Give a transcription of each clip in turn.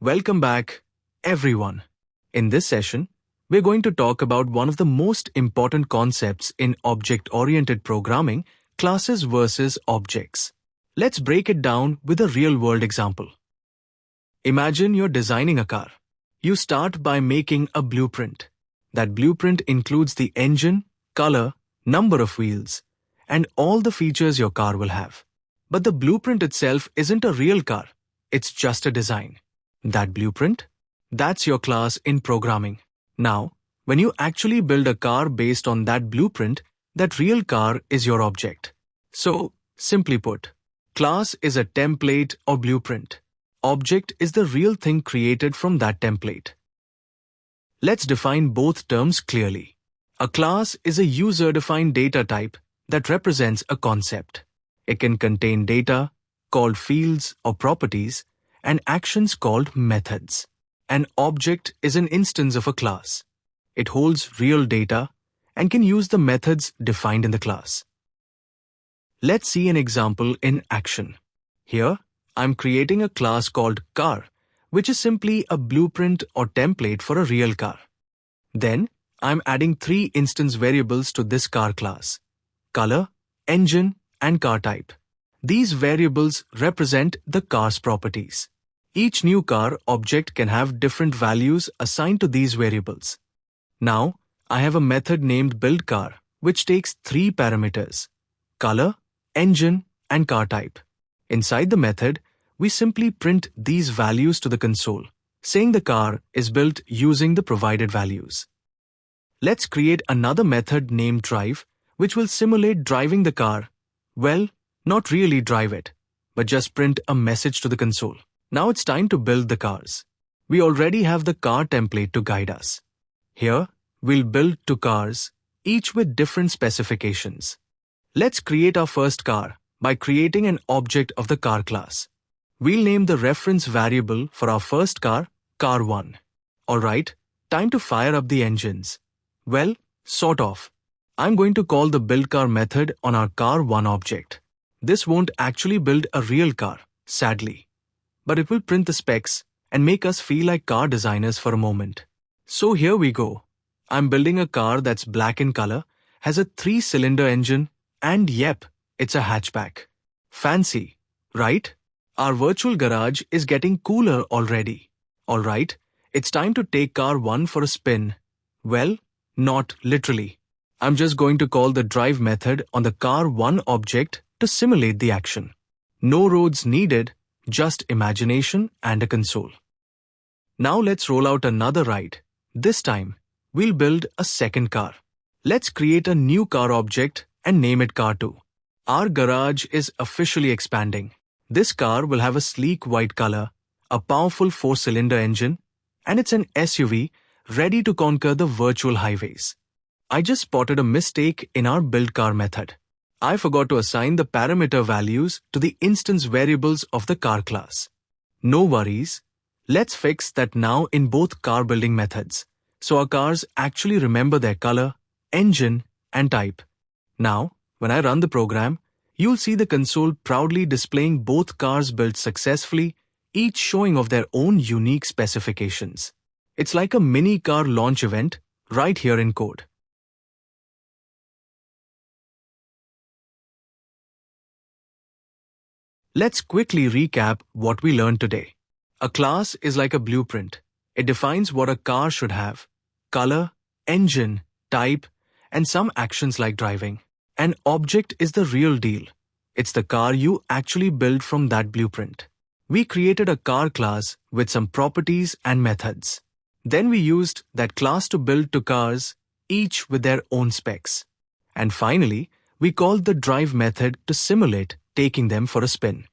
Welcome back, everyone. In this session, we're going to talk about one of the most important concepts in object-oriented programming, classes versus objects. Let's break it down with a real-world example. Imagine you're designing a car. You start by making a blueprint. That blueprint includes the engine, color, number of wheels, and all the features your car will have. But the blueprint itself isn't a real car. It's just a design. That blueprint? That's your class in programming. Now, when you actually build a car based on that blueprint, that real car is your object. So, simply put, class is a template or blueprint. Object is the real thing created from that template. Let's define both terms clearly. A class is a user-defined data type that represents a concept. It can contain data, called fields or properties, and actions called methods. An object is an instance of a class. It holds real data and can use the methods defined in the class. Let's see an example in action. Here, I'm creating a class called car, which is simply a blueprint or template for a real car. Then, I'm adding 3 instance variables to this car class: color, engine, and car type. These variables represent the car's properties. Each new car object can have different values assigned to these variables. Now, I have a method named buildCar, which takes 3 parameters: color, engine, and car type. Inside the method, we simply print these values to the console, saying the car is built using the provided values. Let's create another method named drive, which will simulate driving the car. Well, not really drive it, but just print a message to the console. Now it's time to build the cars. We already have the car template to guide us. Here, we'll build 2 cars, each with different specifications. Let's create our first car by creating an object of the car class. We'll name the reference variable for our first car, car1. Alright, time to fire up the engines. Well, sort of. I'm going to call the buildCar method on our car1 object. This won't actually build a real car, sadly. But it will print the specs and make us feel like car designers for a moment. So here we go. I'm building a car that's black in color, has a 3-cylinder engine, and yep, it's a hatchback. Fancy, right? Our virtual garage is getting cooler already. Alright, it's time to take car 1 for a spin. Well, not literally. I'm just going to call the drive method on the car 1 object to simulate the action. No roads needed, just imagination and a console. Now let's roll out another ride. This time, we'll build a second car. Let's create a new car object and name it car2. Our garage is officially expanding. This car will have a sleek white color, a powerful 4-cylinder engine, and it's an SUV ready to conquer the virtual highways. I just spotted a mistake in our buildCar method. I forgot to assign the parameter values to the instance variables of the car class. No worries. Let's fix that now in both car building methods, so our cars actually remember their color, engine, and type. Now, when I run the program, you'll see the console proudly displaying both cars built successfully, each showing off their own unique specifications. It's like a mini car launch event right here in code. Let's quickly recap what we learned today. A class is like a blueprint. It defines what a car should have: color, engine, type, and some actions like driving. An object is the real deal. It's the car you actually build from that blueprint. We created a car class with some properties and methods. Then we used that class to build 2 cars, each with their own specs. And finally, we called the drive method to simulate taking them for a spin.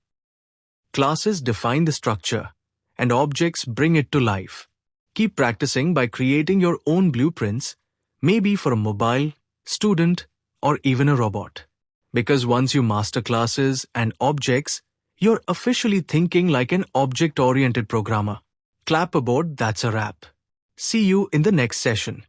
Classes define the structure, and objects bring it to life. Keep practicing by creating your own blueprints, maybe for a mobile, student, or even a robot. Because once you master classes and objects, you're officially thinking like an object-oriented programmer. Clap aboard, that's a wrap. See you in the next session.